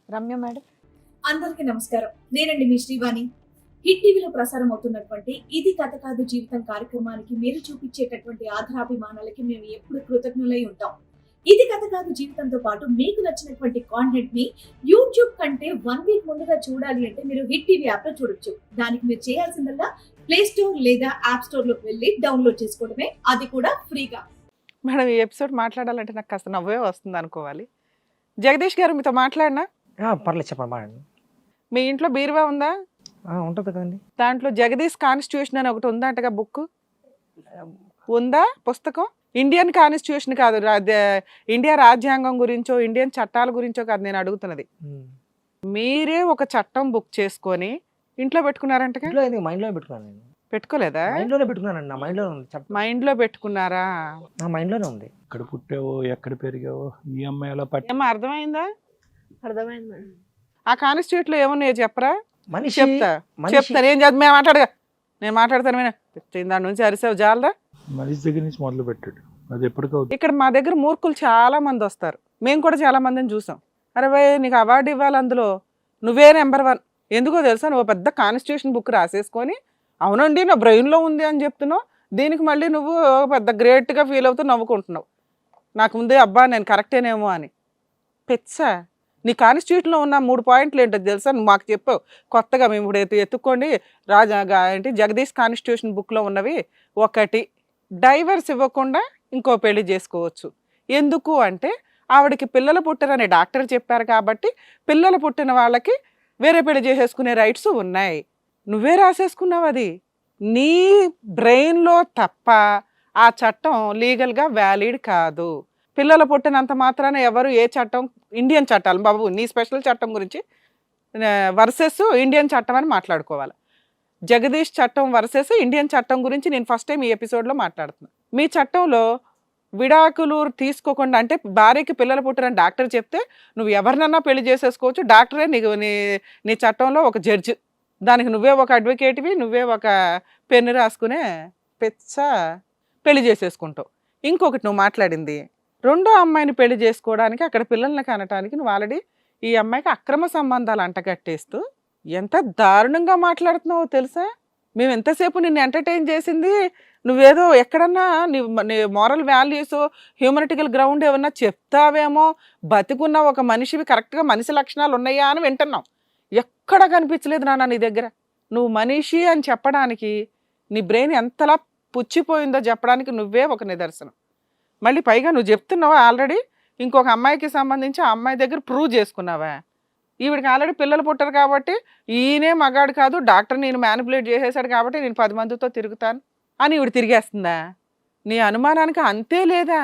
Ramya madam. అందరికీ నమస్కారం. నేనండి మీ శ్రీవాణి. హిట్ టీవీలో ప్రసారం అవుతున్నటువంటి ఇది కథ కాదు జీవితం కార్యక్రమానికి మీరు చూపించేటటువంటి ఆధారాభిమానాలకి మేము ఎప్పుడు కృతజ్ఞులై ఉంటాం. ఇది కథ కాదు జీవితంతో పాటు మీకు నచ్చినటువంటి కాంటెంట్ ని యూట్యూబ్ కంటే 1 వీక్ ముందుగా చూడాలి అంటే మీరు హిట్ టీవీ యాప్ లో చూడొచ్చు. దానికి మీరు చేయాల్సిందల్లా ప్లే స్టోర్ లేదా యాప్ స్టోర్ లోకి వెళ్ళి డౌన్లోడ్ చేసుకోవడమే, అది కూడా ఫ్రీగా. మేడం ఈ ఎపిసోడ్ మాట్లాడాలంటే నాకు కాస్త నవ్వే వస్తుంది అనుకోవాలి. జగదీష్ గారు మీతో మాట్లాడినా? పర్లేదు చెప్పండి. మీ ఇంట్లో బీరువా ఉందా? ఉంటుంది కదండి. దాంట్లో జగదీష్ కాన్స్టిట్యూషన్ అని ఒకటి ఉందంటగా, బుక్ ఉందా? పుస్తకం ఇండియన్ కాన్స్టిట్యూషన్ కాదు, ఇండియా రాజ్యాంగం గురించో ఇండియన్ చట్టాల గురించో కాదు నేను అడుగుతున్నది. మీరే ఒక చట్టం బుక్ చేసుకొని ఇంట్లో పెట్టుకున్నారంటగా? మైండ్లో పెట్టుకున్నాను నేను. పెట్టుకోలేదా? మైండ్లోనే పెట్టుకున్నానండి. నా మైండ్లో ఉంది. మైండ్ లో పెట్టుకున్నారా? నా మైండ్లోనే ఉంది. ఎక్కడ పుట్టావో ఎక్కడ పెరిగావో ఈ అమ్మాయి ఎలా పట్టి ఏమో అర్థమైందా? అర్థమైంది మేడం. ఆ కాన్స్టిట్యూట్ లో ఏమున్నాయో చెప్పరా? మనిషి చెప్తాను. ఏం చేద్దాం, మేము మాట్లాడగా నేను మాట్లాడతాను. దాని నుంచి అరిసావు జాలదా? మనిషి దగ్గర నుంచి మొదలు పెట్టాడు. అది ఎప్పటికవుతుంది. ఇక్కడ మా దగ్గర మూర్ఖులు చాలా మంది వస్తారు, మేము కూడా చాలా మందిని చూసాం. అరే భయ్ నీకు అవార్డు ఇవ్వాలి, అందులో నువ్వే నెంబర్ 1. ఎందుకో తెలుసా? నువ్వు పెద్ద కాన్స్టిట్యూషన్ బుక్ రాసేసుకొని అవునండి నా బ్రెయిన్లో ఉంది అని చెప్తున్నావు, దీనికి మళ్ళీ నువ్వు పెద్ద గ్రేట్గా ఫీల్ అవుతూ నవ్వుకుంటున్నావు. నాకు ముందే అబ్బా నేను కరెక్టేనేమో అని. పెచ్చా నీ కాన్స్టిట్యూషన్లో ఉన్న 3 పాయింట్లు ఏంటో తెలుసా? నువ్వు మాకు చెప్పావు కొత్తగా. మేము ఇప్పుడు ఎత్తుక్కోండి ఏంటి జగదీష్ కాన్స్టిట్యూషన్ బుక్లో ఉన్నవి. 1, డైవర్స్ ఇవ్వకుండా ఇంకో పెళ్లి చేసుకోవచ్చు. ఎందుకు అంటే ఆవిడకి పిల్లలు పుట్టరని డాక్టర్ చెప్పారు కాబట్టి పిల్లలు పుట్టిన వాళ్ళకి వేరే పెళ్లి చేసేసుకునే రైట్స్ ఉన్నాయి. నువ్వే రాసేసుకున్నావు. అది నీ బ్రెయిన్లో తప్ప ఆ చట్టం లీగల్గా వ్యాలిడ్ కాదు. పిల్లలు పుట్టినంత మాత్రాన ఎవరు ఏ చట్టం, ఇండియన్ చట్టాలు బాబు, నీ స్పెషల్ చట్టం గురించి వర్సెస్ ఇండియన్ చట్టం అని మాట్లాడుకోవాలి. జగదీష్ చట్టం వర్సెస్ ఇండియన్ చట్టం గురించి నేను ఫస్ట్ టైం ఈ ఎపిసోడ్లో మాట్లాడుతున్నాను. మీ చట్టంలో విడాకులు తీసుకోకుండా, అంటే భార్యకి పిల్లలు పుట్టిరని డాక్టర్ చెప్తే నువ్వు ఎవరినన్నా పెళ్లి చేసేసుకోవచ్చు. డాక్టరే నీకు నీ చట్టంలో ఒక జడ్జి, దానికి నువ్వే ఒక అడ్వకేట్వి, నువ్వే ఒక పెన్ను రాసుకునే పెచ్చ పెళ్లి చేసేసుకుంటావు. ఇంకొకటి నువ్వు మాట్లాడింది, రెండో అమ్మాయిని పెళ్లి చేసుకోవడానికి అక్కడ పిల్లల్ని కనటానికి నువ్వు ఆల్రెడీ ఈ అమ్మాయికి అక్రమ సంబంధాలు అంటగట్టేస్తూ ఎంత దారుణంగా మాట్లాడుతున్నావో తెలుసా? మేము ఎంతసేపు నిన్ను ఎంటర్టైన్ చేసింది నువ్వేదో ఎక్కడన్నా నీ మోరల్ వాల్యూస్, హ్యూమనిటికల్ గ్రౌండ్ ఏమన్నా చెప్తావేమో, బతికున్న ఒక మనిషివి, కరెక్ట్గా మనిషి లక్షణాలు ఉన్నాయా అని వింటున్నావు. ఎక్కడ కనిపించలేదు నాన్న నీ దగ్గర. నువ్వు మనిషి అని చెప్పడానికి నీ బ్రెయిన్ ఎంతలా పుచ్చిపోయిందో చెప్పడానికి నువ్వే ఒక నిదర్శనం. మళ్ళీ పైగా నువ్వు చెప్తున్నావా ఆల్రెడీ ఇంకొక అమ్మాయికి సంబంధించి ఆ అమ్మాయి దగ్గర ప్రూవ్ చేసుకున్నావా? ఈవిడికి ఆల్రెడీ పిల్లలు పుట్టారు కాబట్టి ఈయనే మగాడు కాదు, డాక్టర్ నేను మ్యానిపులేట్ చేసేసాడు కాబట్టి నేను 10 మందితో తిరుగుతాను అని ఈవిడ తిరిగేస్తుందా? నీ అనుమానానికి అంతే లేదా?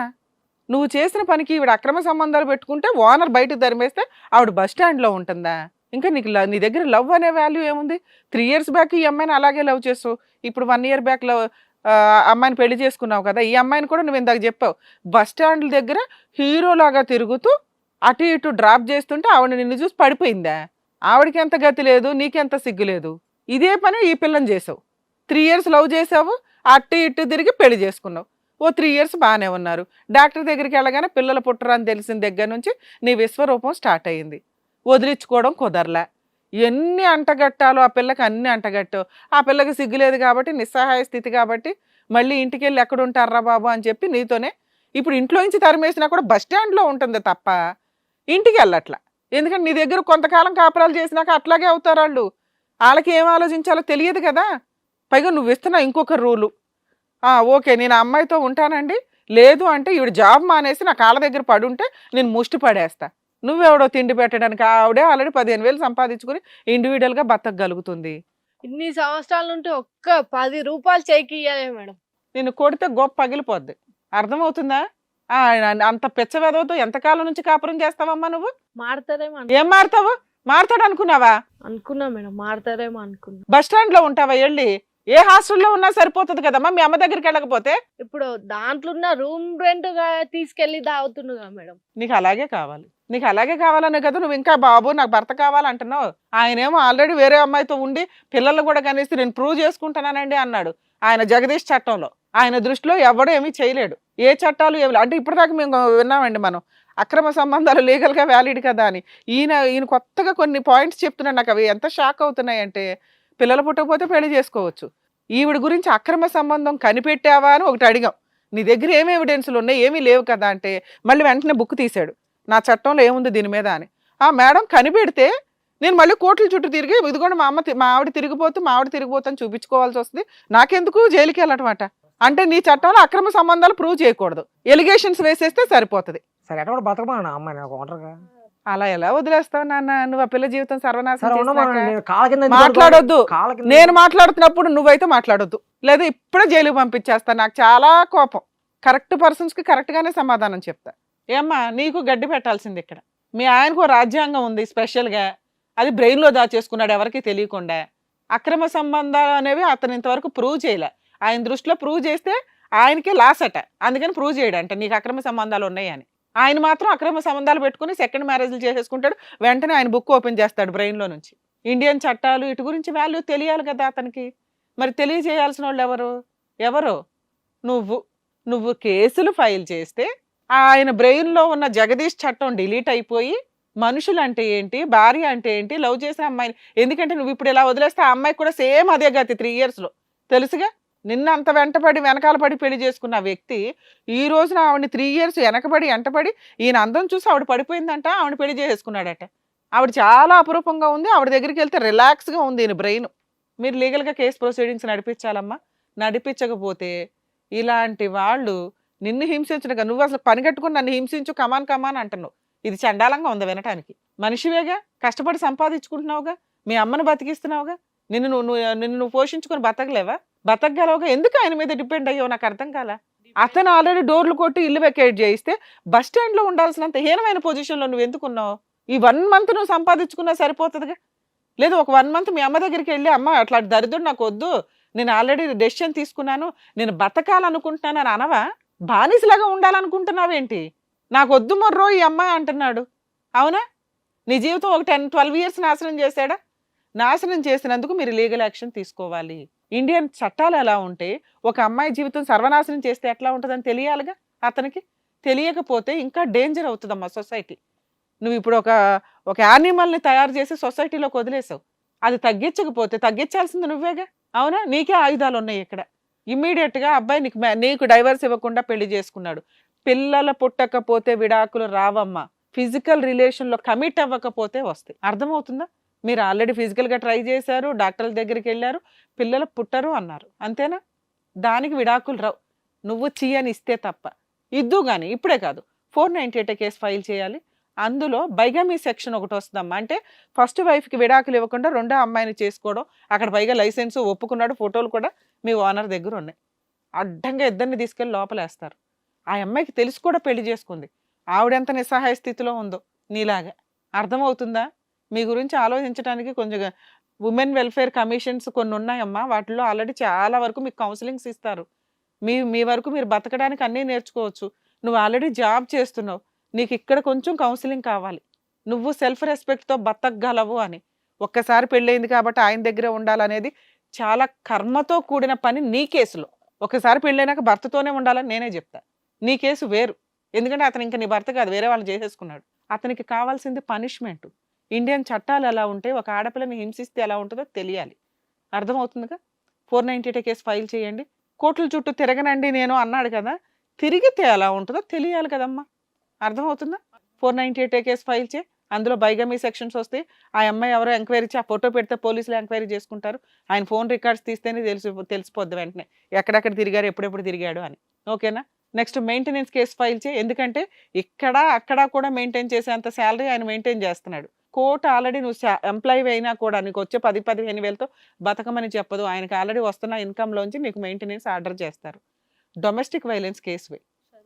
నువ్వు చేసిన పనికి ఈవిడ అక్రమ సంబంధాలు పెట్టుకుంటే ఓనర్ బయటకు తరిమేస్తే ఆవిడ బస్ స్టాండ్లో ఉంటుందా? ఇంకా నీ దగ్గర లవ్ అనే వాల్యూ ఏముంది? 3 years బ్యాక్ ఈ అమ్మాయిని అలాగే లవ్ చేస్తావు, ఇప్పుడు 1 year బ్యాక్ అమ్మాయిని పెళ్లి చేసుకున్నావు కదా. ఈ అమ్మాయిని కూడా నువ్వు ఇందాక చెప్పావు బస్ స్టాండ్ల దగ్గర హీరోలాగా తిరుగుతూ అటు ఇటు డ్రాప్ చేస్తుంటే ఆవిడ నిన్ను చూసి పడిపోయిందా? ఆవిడకి ఎంత గతి లేదు, నీకెంత సిగ్గు లేదు. ఇదే పని ఈ పిల్లని చేసావు. 3 years లవ్ చేసావు, అటు ఇటు తిరిగి పెళ్లి చేసుకున్నావు. 3 years బాగానే ఉన్నారు. డాక్టర్ దగ్గరికి వెళ్ళగానే పిల్లలు పుట్టరని తెలిసిన దగ్గర నుంచి నీ విశ్వరూపం స్టార్ట్ అయ్యింది. వదిలించుకోవడం కుదరలే. ఎన్ని అంటగట్టాలో ఆ పిల్లకి అన్ని అంటగట్టావు. ఆ పిల్లకి సిగ్గులేదు కాబట్టి, నిస్సహాయ స్థితి కాబట్టి మళ్ళీ ఇంటికి వెళ్ళి ఎక్కడుంటారా బాబు అని చెప్పి నీతోనే ఇప్పుడు ఇంట్లో నుంచి తరిమేసినా కూడా బస్ స్టాండ్లో ఉంటుంది తప్ప ఇంటికి వెళ్ళట్లా. ఎందుకంటే నీ దగ్గర కొంతకాలం కాపురాలు చేసినాక అట్లాగే అవుతారు వాళ్ళు. వాళ్ళకి ఏం ఆలోచించాలో తెలియదు కదా. పైగా నువ్వు ఇస్తున్నా ఇంకొక రూలు, ఓకే నేను ఆ అమ్మాయితో ఉంటానండి, లేదు అంటే ఈవిడ జాబ్ మానేసి నా కాళ్ళ దగ్గర పడుంటే నేను ముష్టి పడేస్తా. నువ్వెవడో తిండి పెట్టడానికి, ఆవిడే ఆల్రెడీ 15,000 సంపాదించుకుని ఇండివిజువల్గా బతకగలుగుతుంది. ఇన్ని సంవత్సరాల నుండి ఒక్క 10 రూపాయలు చేయికి ఇయ్యాలే మేడం. నిన్ను కొడితే గొప్ప పగిలిపోద్ది. అర్థమవుతుందా? అంత పెచ్చ వెదవతో ఎంతకాలం నుంచి కాపురం చేస్తావమ్మా నువ్వు? మారతారేమో ఏం మారుతావు? మారుతాడు అనుకున్నావా? అనుకున్నా మేడం, మారతారేమో అనుకున్నా. బస్ స్టాండ్ లో ఉంటావా? వెళ్ళి ఏ హాస్టల్లో ఉన్నా సరిపోతుంది కదమ్మా. మీ అమ్మ దగ్గరికి వెళ్ళకపోతే ఇప్పుడు దాంట్లో ఉన్న రూమ్ రెంట్ తీసుకెళ్లి తాగుతుండగా మేడం. నీకు అలాగే కావాలి, నీకు అలాగే కావాలనే కదా నువ్వు ఇంకా బాబు నాకు భర్త కావాలంటున్నావు. ఆయనేమో ఆల్రెడీ వేరే అమ్మాయితో ఉండి పిల్లలు కూడా కనిస్తే నేను ప్రూవ్ చేసుకుంటానండి అన్నాడు. ఆయన జగదీష్ చట్టంలో ఆయన దృష్టిలో ఎవడో ఏమీ చేయలేడు. ఏ చట్టాలు ఏమి అంటే ఇప్పటిదాకా మేము విన్నామండి. మనం అక్రమ సంబంధాలు లీగల్గా వ్యాలిడ్ కదా అని. ఈయన కొత్తగా కొన్ని పాయింట్స్ చెప్తున్నాడు, నాకు అవి ఎంత షాక్ అవుతున్నాయంటే, పిల్లలు పుట్టకపోతే పెళ్లి చేసుకోవచ్చు, ఈవిడ గురించి అక్రమ సంబంధం కనిపెట్టావా అని ఒకటి అడిగాం, నీ దగ్గర ఏమి ఎవిడెన్స్లు ఉన్నాయి, ఏమీ లేవు కదా అంటే మళ్ళీ వెంటనే బుక్ తీశాడు, నా చట్టంలో ఏముంది దీని మీద అని. మేడం కనిపెడితే నేను మళ్ళీ కోర్టుల చుట్టూ తిరిగి ఇదిగోండి మా ఆవిడ తిరిగిపోతూ అని చూపించుకోవాల్సి వస్తుంది, నాకెందుకు జైలుకి వెళ్ళటమాట అంటే నీ చట్టంలో అక్రమ సంబంధాలు ప్రూవ్ చేయకూడదు, ఎలిగేషన్స్ వేసేస్తే సరిపోతుంది. సరే ఎట్లా కూడా బతకమా అమ్మాయి నాకు ఒంటరిగా. అలా ఎలా వదిలేస్తావు నాన్న, నువ్వు ఆ పిల్ల జీవితం సరే సర్వనాశనం ఉండమా, చేసినాక. నేను కాళ్ళ కింద ఎందుకు మాట్లాడొద్దు. పడుకోవాలి? కాళ్ళ కింద నేను మాట్లాడుతున్నప్పుడు నువ్వైతే మాట్లాడొద్దు, లేదా ఇప్పుడే జైలుకి పంపించేస్తా, నాకు చాలా కోపం. కరెక్ట్ పర్సన్స్ కి కరెక్ట్ గానే సమాధానం చెప్తా. ఏమ్మా నీకు గడ్డి పెట్టాల్సింది ఇక్కడ, మీ ఆయనకు రాజ్యాంగం ఉంది స్పెషల్ గా, అది బ్రెయిన్ లో దాచేసుకున్నాడు ఎవరికి తెలియకుండా. అక్రమ సంబంధాలు అనేవి అతను ఇంతవరకు ప్రూవ్ చేయలే, ఆయన దృష్టిలో ప్రూవ్ చేస్తే ఆయనకే లాస్ అట, అందుకని ప్రూవ్ చేయడంట నీకు అక్రమ సంబంధాలు ఉన్నాయని. ఆయన మాత్రం అక్రమ సంబంధాలు పెట్టుకుని సెకండ్ మ్యారేజ్లు చేసేసుకుంటాడు, వెంటనే ఆయన బుక్ ఓపెన్ చేస్తాడు బ్రెయిన్లో నుంచి. ఇండియన్ చట్టాలు ఇటు గురించి వాల్యూ తెలియాలి కదా అతనికి, మరి తెలియజేయాల్సిన వాళ్ళు ఎవరు నువ్వు కేసులు ఫైల్ చేస్తే ఆయన బ్రెయిన్లో ఉన్న జగదీష్ చట్టం డిలీట్ అయిపోయి మనుషులు అంటే ఏంటి, భార్య అంటే ఏంటి, లవ్ చేసిన అమ్మాయిని, ఎందుకంటే నువ్వు ఇప్పుడు ఇలా వదిలేస్తే ఆ అమ్మాయికి కూడా సేమ్ అదే గతి 3 yearsలో తెలుసుగా. నిన్న అంత వెంటపడి వెనకాల పడి పెళ్లి చేసుకున్న వ్యక్తి ఈ రోజున ఆవిడని 3 years వెనకబడి వెంటపడి ఈయన అందం చూసి ఆవిడ పడిపోయిందంట, ఆవిడ పెళ్లి చేసుకున్నాడట. ఆవిడ చాలా అపురూపంగా ఉంది, ఆవిడ దగ్గరికి వెళ్తే రిలాక్స్గా ఉంది ఈయన బ్రెయిన్. మీరు లీగల్గా కేసు ప్రొసీడింగ్స్ నడిపించాలమ్మా, నడిపించకపోతే ఇలాంటి వాళ్ళు నిన్ను హింసించడుగా, నువ్వు అసలు పని కట్టుకుని నన్ను హింసించు కమాన్ అంటున్నావు, ఇది చండాలంగా ఉంది వినటానికి. మనిషివేగా, కష్టపడి సంపాదించుకుంటున్నావుగా, మీ అమ్మను బతికిస్తున్నావుగా, నిన్ను పోషించుకొని బతకగలవుగా, ఎందుకు ఆయన మీద డిపెండ్ అయ్యావు నాకు అర్థం కాల. అతను ఆల్రెడీ డోర్లు కొట్టి ఇల్లు వెకేట్ చేయిస్తే బస్ స్టాండ్లో ఉండాల్సినంత హీనమైన పొజిషన్లో నువ్వు ఎందుకున్నావు? ఈ 1 month నువ్వు సంపాదించుకున్నా సరిపోతుందిగా. లేదు ఒక 1 month మీ అమ్మ దగ్గరికి వెళ్ళి, అమ్మ అట్లా దరిద్రుడు నాకు వద్దు, నేను ఆల్రెడీ డెసిషన్ తీసుకున్నాను, నేను బతకాలనుకుంటున్నాను అని అనవా? బానిసలాగా ఉండాలనుకుంటున్నావేంటి? నాకు వద్దు మొర్రో ఈ అమ్మాయి అంటున్నాడు, అవునా? నీ జీవితం ఒక 10-12 years నాశనం చేశాడా? నాశనం చేసినందుకు మీరు లీగల్ యాక్షన్ తీసుకోవాలి. ఇండియన్ చట్టాలు ఎలా ఉంటే ఒక అమ్మాయి జీవితం సర్వనాశనం చేస్తే ఎట్లా ఉంటుందని తెలియాలిగా అతనికి. తెలియకపోతే ఇంకా డేంజర్ అవుతుందమ్మా సొసైటీ. నువ్వు ఇప్పుడు ఒక యానిమల్ని తయారు చేసి సొసైటీలోకి వదిలేసావు, అది తగ్గించకపోతే తగ్గించాల్సింది నువ్వేగా, అవునా? నీకే ఆయుధాలు ఉన్నాయి ఇక్కడ. ఇమ్మీడియట్గా అబ్బాయి నీకు డైవర్స్ ఇవ్వకుండా పెళ్లి చేసుకున్నాడు, పిల్లలు పుట్టకపోతే విడాకులు రావమ్మా, ఫిజికల్ రిలేషన్లో కమిట్ అవ్వకపోతే వస్తాయి. అర్థమవుతుందా? మీరు ఆల్రెడీ ఫిజికల్గా ట్రై చేశారు, డాక్టర్ల దగ్గరికి వెళ్ళారు, పిల్లలు పుట్టరు అన్నారు, అంతేనా? దానికి విడాకులు రావు, నువ్వు చెయ్యని ఇస్తే తప్ప. ఇద్దు కానీ ఇప్పుడే కాదు, 498 కేసు ఫైల్ చేయాలి. అందులో బైగమీ సెక్షన్ ఒకటి వస్తుందమ్మా, అంటే ఫస్ట్ వైఫ్కి విడాకులు ఇవ్వకుండా రెండో అమ్మాయిని చేసుకోవడం, అక్కడ పైగా లైసెన్సు ఒప్పుకున్నాడు, ఫోటోలు కూడా మీ ఓనర్ దగ్గర ఉన్నాయి. అడ్డంగా ఇద్దరిని తీసుకెళ్ళి లోపలేస్తారు. ఆ అమ్మాయికి తెలిసి కూడా పెళ్లి చేసుకుంది, ఆవిడెంత నిస్సహాయ స్థితిలో ఉందో నీలాగా. అర్థమవుతుందా? మీ గురించి ఆలోచించడానికి కొంచెం ఉమెన్ వెల్ఫేర్ కమిషన్స్ కొన్ని ఉన్నాయమ్మా, వాటిలో ఆల్రెడీ చాలా వరకు మీకు కౌన్సిలింగ్స్ ఇస్తారు. మీ వరకు మీరు బతకడానికి అన్నీ నేర్చుకోవచ్చు. నువ్వు ఆల్రెడీ జాబ్ చేస్తున్నావు, నీకు ఇక్కడ కొంచెం కౌన్సిలింగ్ కావాలి, నువ్వు సెల్ఫ్ రెస్పెక్ట్తో బతకగలవు అని. ఒక్కసారి పెళ్ళయింది కాబట్టి ఆయన దగ్గరే ఉండాలనేది చాలా కర్మతో కూడిన పని నీ కేసులో. ఒకసారి పెళ్ళైనాక భర్తతోనే ఉండాలని నేనే చెప్తా. నీ కేసు వేరు, ఎందుకంటే అతను ఇంకా నీ భర్త కాదు, వేరే వాళ్ళని చేసేసుకున్నాడు. అతనికి కావాల్సింది పనిష్మెంట్. ఇండియన్ చట్టాలు ఎలా ఉంటే ఒక ఆడపిల్లని హింసిస్తే ఎలా ఉంటుందో తెలియాలి. అర్థమవుతుందిగా? 498 కేసు ఫైల్ చేయండి. కోర్టుల చుట్టూ తిరగనండి నేను అన్నాడు కదా, తిరిగితే ఎలా ఉంటుందో తెలియాలి కదమ్మా. అర్థమవుతుందా? 498 కేసు ఫైల్ చేయి. అందులో బైగమీ సెక్షన్స్ వస్తాయి. ఆ అమ్మాయి ఎవరో ఎంక్వైరీ ఆ ఫోటో పెడితే పోలీసులు ఎంక్వైరీ చేసుకుంటారు. ఆయన ఫోన్ రికార్డ్స్ తీస్తేనే తెలిసిపోద్ది వెంటనే ఎక్కడెక్కడ తిరిగారు, ఎప్పుడెప్పుడు తిరిగాడు అని. ఓకేనా? నెక్స్ట్ మెయింటెనెన్స్ కేసు ఫైల్ చేయి, ఎందుకంటే ఇక్కడ అక్కడ కూడా మెయింటైన్ చేసేంత శాలరీ ఆయన మెయింటైన్ చేస్తున్నాడు. కోర్టు ఆల్రెడీ నువ్వు ఎంప్లాయీ అయినా కూడా నీకు వచ్చే 10-15 వేలతో బతకమని చెప్పదు, ఆయనకి ఆల్రెడీ వస్తున్న ఇన్కమ్లోంచి నీకు మెయింటెనెన్స్ ఆర్డర్ చేస్తారు. డొమెస్టిక్ వైలెన్స్ కేసు వేయి.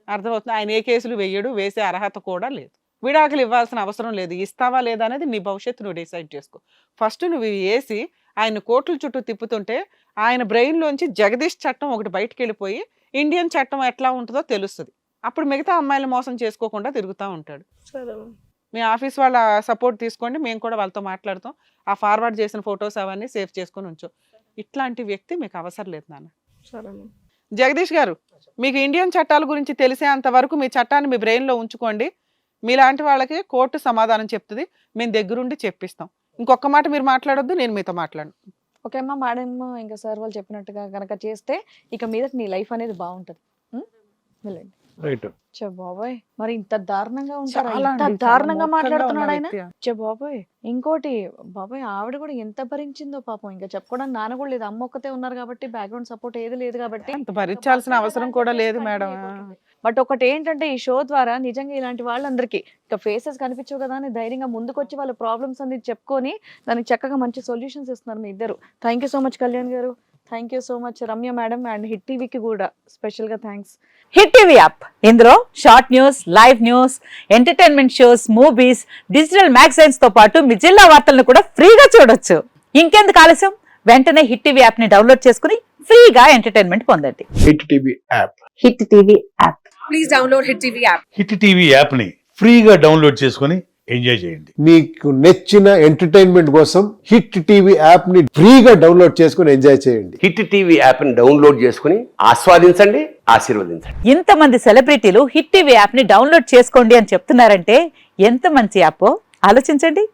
అర్థమవుతుంది? ఆయన ఏ కేసులు వేయడు, వేసే అర్హత కూడా లేదు. విడాకులు ఇవ్వాల్సిన అవసరం లేదు, ఇస్తావా లేదా అనేది నీ భవిష్యత్తు నువ్వు డిసైడ్ చేసుకో. ఫస్ట్ నువ్వు వేసి ఆయన కోర్టుల చుట్టూ తిప్పుతుంటే ఆయన బ్రెయిన్లోంచి జగదీష్ చట్టం ఒకటి బయటకు వెళ్ళిపోయి ఇండియన్ చట్టం ఎట్లా ఉంటుందో తెలుస్తుంది. అప్పుడు మిగతా అమ్మాయిలు మోసం చేసుకోకుండా తిరుగుతూ ఉంటాడు. మీ ఆఫీస్ వాళ్ళ సపోర్ట్ తీసుకోండి, మేము కూడా వాళ్ళతో మాట్లాడతాం. ఆ ఫార్వర్డ్ చేసిన ఫొటోస్ అవన్నీ సేవ్ చేసుకొని ఉంచు. ఇట్లాంటి వ్యక్తి మీకు అవసరం లేదు నాన్న. జగదీష్ గారు, మీకు ఇండియన్ చట్టాల గురించి తెలిసేంత వరకు మీ చట్టాన్ని మీ బ్రెయిన్లో ఉంచుకోండి. మీలాంటి వాళ్ళకి కోర్టు సమాధానం చెప్తుంది, మేము దగ్గరుండి చెప్పిస్తాం. ఇంకొక మాట మీరు మాట్లాడొద్దు, నేను మీతో మాట్లాడను. ఓకే అమ్మా, మేడం ఇంకా సార్ వాళ్ళు చెప్పినట్టుగా కనుక చేస్తే ఇక మీద నీ లైఫ్ అనేది బాగుంటది. వెళ్ళండి. రైట్. చే బాబాయ్, మరి ఇంత దారుణంగా ఉంటారా? చాలా ఇంత అండి, చాలా దారుణంగా మూర్ఖంగా మాట్లాడుతున్నాడు ఉన్న ఆయన. వ్యక్తి. చే బాబాయ్, ఇంకోటి బాబాయ్ ఆవిడ కూడా ఎంత భరించిందో పాపం. ఇంకా చెప్పుకోవడానికి నాన్న కూడా లేదు, అమ్మ ఒక్కతే ఉన్నారు కాబట్టి, బ్యాక్గ్రౌండ్ సపోర్ట్ ఏది లేదు కాబట్టి అంత భరించాల్సిన అవసరం కూడా లేదు మేడం. బట్ ఒకటి ఏంటంటే ఈ షో ద్వారా నిజంగా ఇలాంటి వాళ్ళందరికీ ఇక ఫేసెస్ కనిపించవు కదా అని ధైర్యంగా ముందుకొచ్చి వాళ్ళ ప్రాబ్లమ్స్ అన్ని చెప్పుకొని దానికి చక్కగా మంచి సొల్యూషన్స్ ఇస్తున్నారు మీ ఇద్దరు. Thank you so much Kalyan garu, thank you so much Ramya madam, and hit టీవీకి కూడా స్పెషల్ గా థ్యాంక్స్. హిట్ టీవీ యాప్, ఇందులో short news, live news, entertainment shows, movies, digital magazines తో పాటు మీ జిల్లా వార్తలను కూడా ఫ్రీగా చూడొచ్చు. ఇంకెందుకు ఆలస్యం, వెంటనే హిట్ టీవీ యాప్ ని డౌన్లోడ్ చేసుకుని ఫ్రీగా ఎంటర్టైన్మెంట్ పొందండి. Hit TV app. Hit TV app. Please download hit TV app. Hit TV యాప్ని ఫ్రీగా డౌన్లోడ్ చేసుకొని ఎంజాయ్ చేయండి. మీకు నచ్చిన ఎంటర్టైన్మెంట్ కోసం హిట్ టీవీ యాప్ ని ఫ్రీగా డౌన్లోడ్ చేసుకొని ఎంజాయ్ చేయండి. హిట్ టీవీ యాప్ ని డౌన్లోడ్ చేసుకుని ఆస్వాదించండి, ఆశీర్వదించండి. ఇంతమంది సెలబ్రిటీలు హిట్ టీవీ యాప్ ని డౌన్లోడ్ చేసుకోండి అని చెప్తున్నారంటే ఎంత మంచి యాప్ ఆలోచించండి.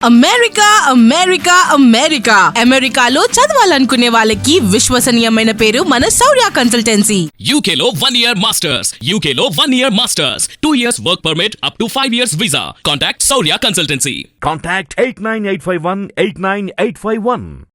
అమెరికా అమెరికా అమెరికా అమెరికాలో చదవాలనుకునే వాళ్ళకి విశ్వసనీయమైన పేరు మన శౌర్య కన్సల్టెన్సీ. UK లో 1 year masters, UK లో 1 year masters, 2 years work permit up to 5 years visa. Contact Saurya Consultancy. Contact 89851 89851.